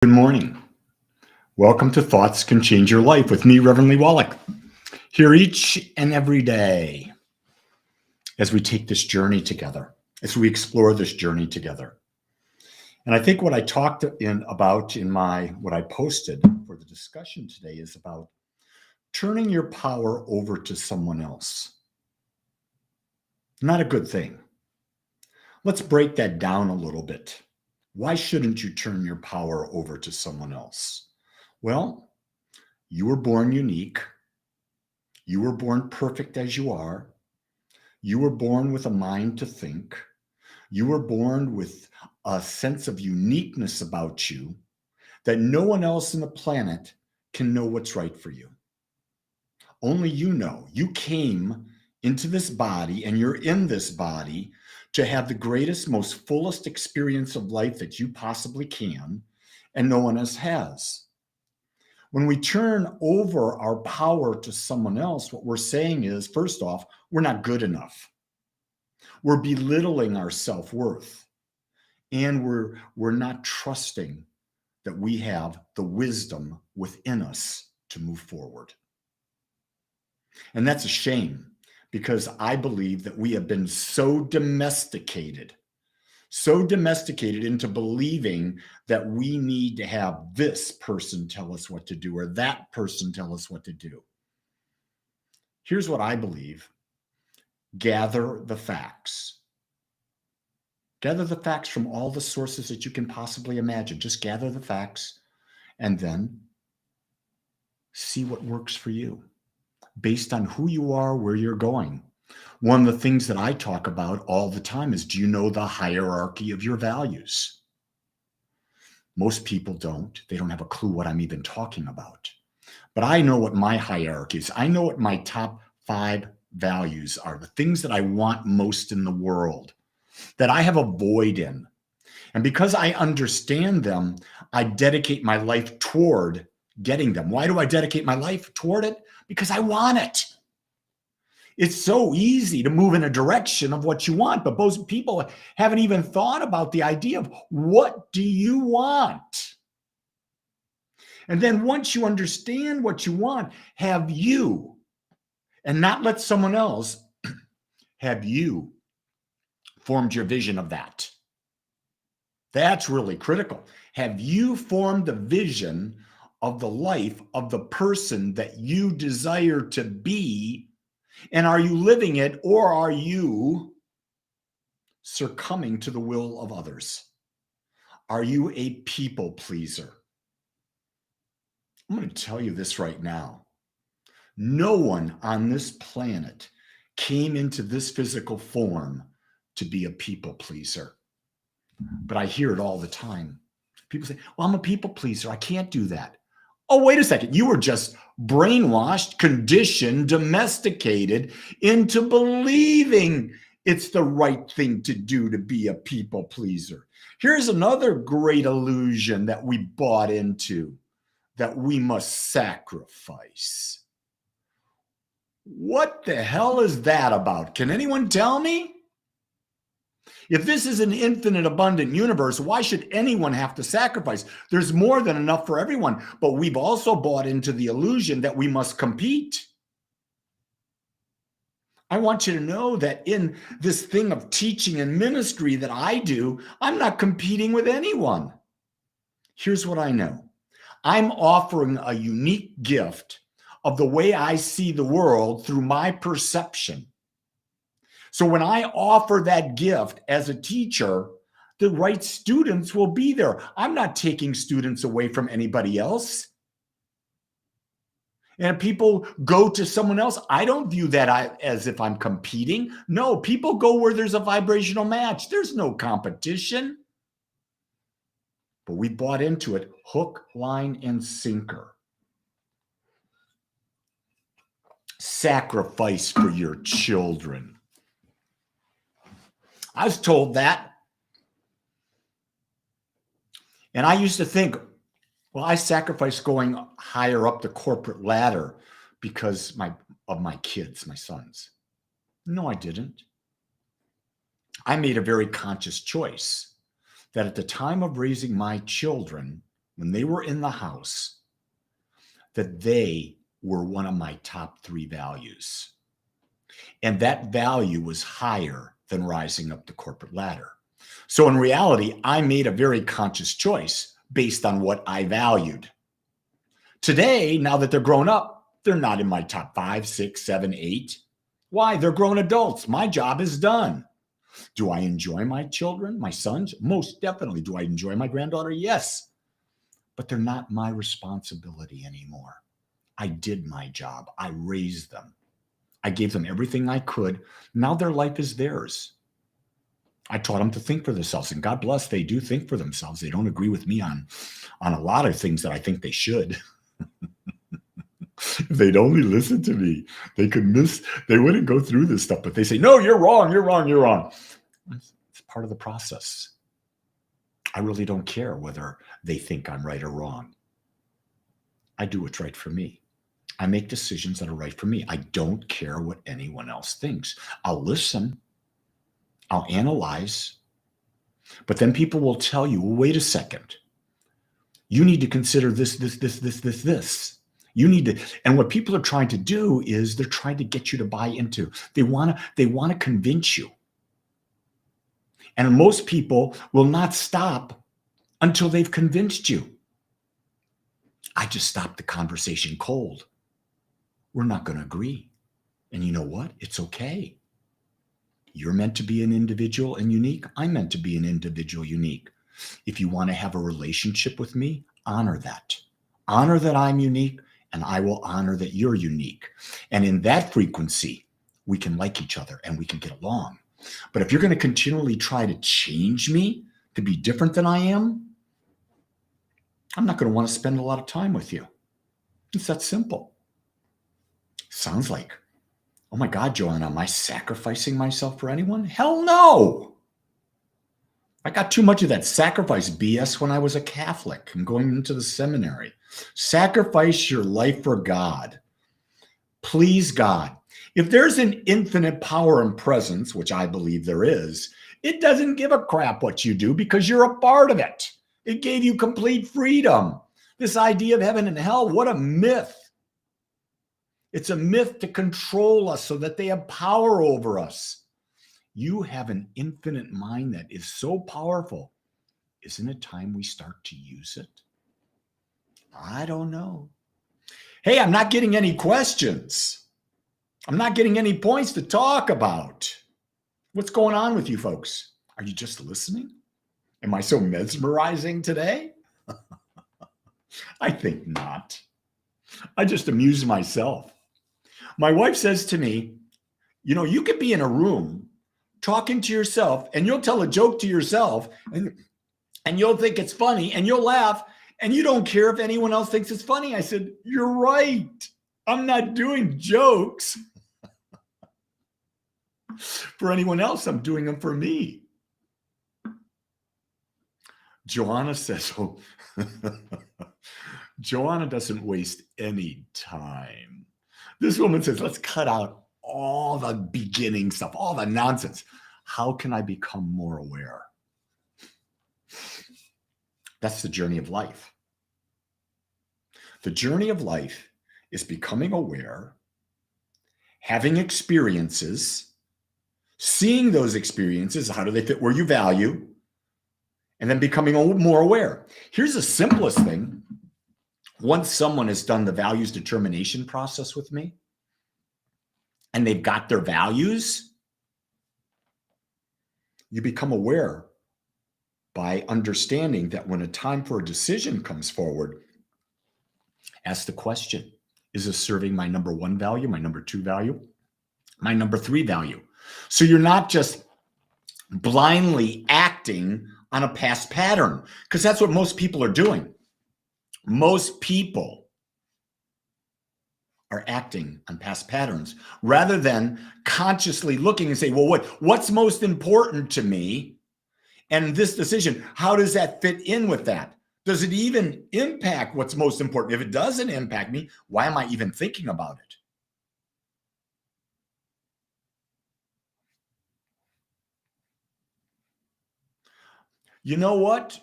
Good morning. Welcome to Thoughts Can Change Your Life with me, Reverend Wolak, here each and every day as we take this journey together, as we explore this journey together. And I think what I talked about in what I posted for the discussion today is about turning your power over to someone else. Not a good thing. Let's break that down a little bit. Why shouldn't you turn your power over to someone else? Well, you were born unique. You were born perfect as you are. You were born with a mind to think. You were born with a sense of uniqueness about you that no one else on the planet can know what's right for you. Only you know. You came into this body and you're in this body to have the greatest, most fullest experience of life that you possibly can, and no one else has. When we turn over our power to someone else, what we're saying is, first off, we're not good enough. We're belittling our self-worth. And we're not trusting that we have the wisdom within us to move forward. And that's a shame, because I believe that we have been so domesticated into believing that we need to have this person tell us what to do or that person tell us what to do. Here's what I believe. Gather the facts. Gather the facts from all the sources that you can possibly imagine. Just gather the facts and then see what works for you based on who you are, where you're going. One of the things that I talk about all the time is, do you know the hierarchy of your values? Most people don't. They don't have a clue what I'm even talking about. But I know what my hierarchy is. I know what my top 5 values are, the things that I want most in the world, that I have a void in. And because I understand them, I dedicate my life toward getting them. Why do I dedicate my life toward it? Because I want it. It's so easy to move in a direction of what you want, but most people haven't even thought about the idea of, what do you want? And then once you understand what you want, have you, and not let someone else, have you formed your vision of that? That's really critical. Have you formed the vision of the life of the person that you desire to be? And are you living it, or are you succumbing to the will of others? Are you a people pleaser? I'm going to tell you this right now. No one on this planet came into this physical form to be a people pleaser. But I hear it all the time. People say, well, I'm a people pleaser. I can't do that. Oh, wait a second. You were just brainwashed, conditioned, domesticated into believing it's the right thing to do to be a people pleaser. Here's another great illusion that we bought into, that we must sacrifice. What the hell is that about? Can anyone tell me? If this is an infinite, abundant universe, why should anyone have to sacrifice? There's more than enough for everyone, but we've also bought into the illusion that we must compete. I want you to know that in this thing of teaching and ministry that I do, I'm not competing with anyone. Here's what I know. I'm offering a unique gift of the way I see the world through my perception. So when I offer that gift as a teacher, the right students will be there. I'm not taking students away from anybody else. And if people go to someone else, I don't view that as if I'm competing. No, people go where there's a vibrational match. There's no competition. But we bought into it hook, line, and sinker. Sacrifice for your children. I was told that. And I used to think, well, I sacrificed going higher up the corporate ladder because of my kids, my sons. No, I didn't. I made a very conscious choice that at the time of raising my children, when they were in the house, that they were one of my top 3 values. And that value was higher than rising up the corporate ladder. So in reality, I made a very conscious choice based on what I valued. Today, now that they're grown up, they're not in my top 5, 6, 7, 8. Why? They're grown adults. My job is done. Do I enjoy my children, my sons? Most definitely. Do I enjoy my granddaughter? Yes. But they're not my responsibility anymore. I did my job. I raised them. I gave them everything I could. Now their life is theirs. I taught them to think for themselves, and God bless, they do think for themselves. They don't agree with me on a lot of things that I think they should. If they'd only listen to me, they wouldn't go through this stuff, but they say, no, you're wrong, you're wrong, you're wrong. It's part of the process. I really don't care whether they think I'm right or wrong. I do what's right for me. I make decisions that are right for me. I don't care what anyone else thinks. I'll listen. I'll analyze. But then people will tell you, well, wait a second. You need to consider this. You need to, and what people are trying to do is they're trying to get you to buy into. They want to convince you. And most people will not stop until they've convinced you. I just stopped the conversation cold. We're not going to agree. And you know what? It's okay. You're meant to be an individual and unique. I'm meant to be an individual unique. If you want to have a relationship with me, honor that. Honor that I'm unique, and I will honor that you're unique. And in that frequency, we can like each other and we can get along. But if you're going to continually try to change me to be different than I am, I'm not going to want to spend a lot of time with you. It's that simple. Sounds like, oh my God, Joanna, am I sacrificing myself for anyone? Hell no. I got too much of that sacrifice BS when I was a Catholic and going into the seminary. Sacrifice your life for God. Please God. If there's an infinite power and presence, which I believe there is, it doesn't give a crap what you do because you're a part of it. It gave you complete freedom. This idea of heaven and hell, what a myth. It's a myth to control us so that they have power over us. You have an infinite mind that is so powerful. Isn't it time we start to use it? I don't know. Hey, I'm not getting any questions. I'm not getting any points to talk about. What's going on with you folks? Are you just listening? Am I so mesmerizing today? I think not. I just amuse myself. My wife says to me, you know, you could be in a room talking to yourself and you'll tell a joke to yourself and you'll think it's funny and you'll laugh and you don't care if anyone else thinks it's funny. I said, you're right. I'm not doing jokes for anyone else. I'm doing them for me. Joanna says, oh, Joanna doesn't waste any time. This woman says, let's cut out all the beginning stuff, all the nonsense. How can I become more aware? That's the journey of life. The journey of life is becoming aware, having experiences, seeing those experiences, how do they fit where you value, and then becoming more aware. Here's the simplest thing. Once someone has done the values determination process with me, and they've got their values, you become aware by understanding that when a time for a decision comes forward, ask the question, is this serving my number 1 value, my number 2 value, my number 3 value? So you're not just blindly acting on a past pattern, because that's what most people are doing. Most people are acting on past patterns rather than consciously looking and say, well, what's most important to me? And this decision, how does that fit in with that? Does it even impact what's most important? If it doesn't impact me, why am I even thinking about it? You know what?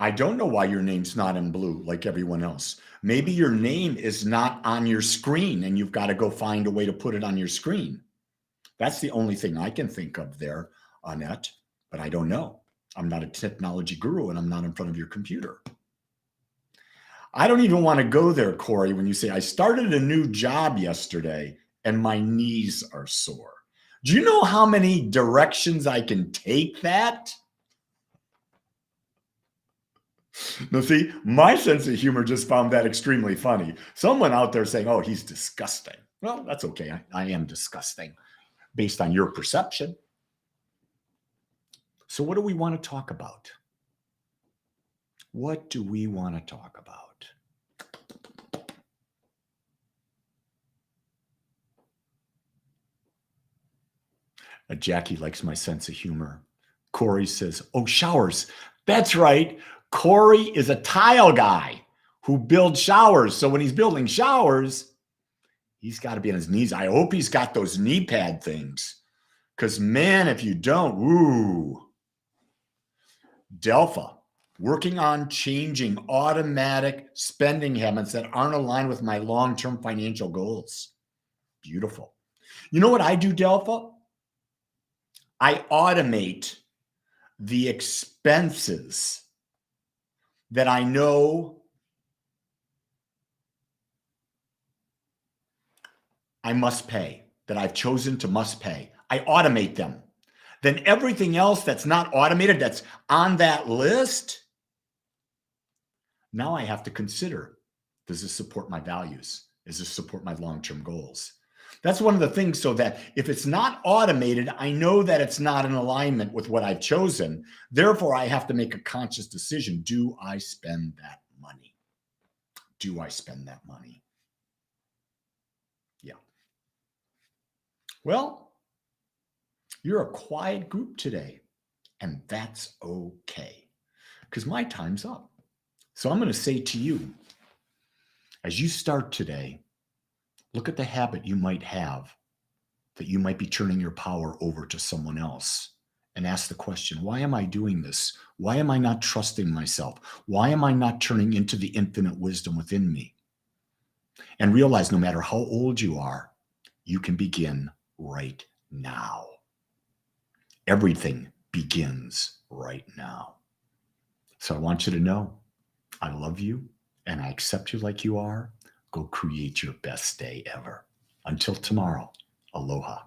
I don't know why your name's not in blue like everyone else. Maybe your name is not on your screen and you've got to go find a way to put it on your screen. That's the only thing I can think of there, Annette, but I don't know. I'm not a technology guru and I'm not in front of your computer. I don't even want to go there, Corey, when you say, I started a new job yesterday and my knees are sore. Do you know how many directions I can take that? Now, see, my sense of humor just found that extremely funny. Someone out there saying, oh, he's disgusting. Well, that's okay. I am disgusting based on your perception. So what do we want to talk about? What do we want to talk about? Jackie likes my sense of humor. Corey says, oh, showers. That's right. Corey is a tile guy who builds showers. So when he's building showers, he's got to be on his knees. I hope he's got those knee pad things. Because, man, if you don't, ooh. Delpha, working on changing automatic spending habits that aren't aligned with my long-term financial goals. Beautiful. You know what I do, Delpha? I automate the expenses that I know I must pay, that I've chosen to must pay. I automate them. Then everything else that's not automated, that's on that list, now I have to consider, does this support my values? Does this support my long-term goals? That's one of the things, so that if it's not automated, I know that it's not in alignment with what I've chosen. Therefore, I have to make a conscious decision. Do I spend that money? Do I spend that money? Yeah. Well, you're a quiet group today, and that's okay, because my time's up. So I'm going to say to you, as you start today, look at the habit you might have that you might be turning your power over to someone else, and ask the question, why am I doing this? Why am I not trusting myself? Why am I not turning into the infinite wisdom within me? And realize no matter how old you are, you can begin right now. Everything begins right now. So I want you to know, I love you and I accept you like you are. Go create your best day ever. Until tomorrow, aloha.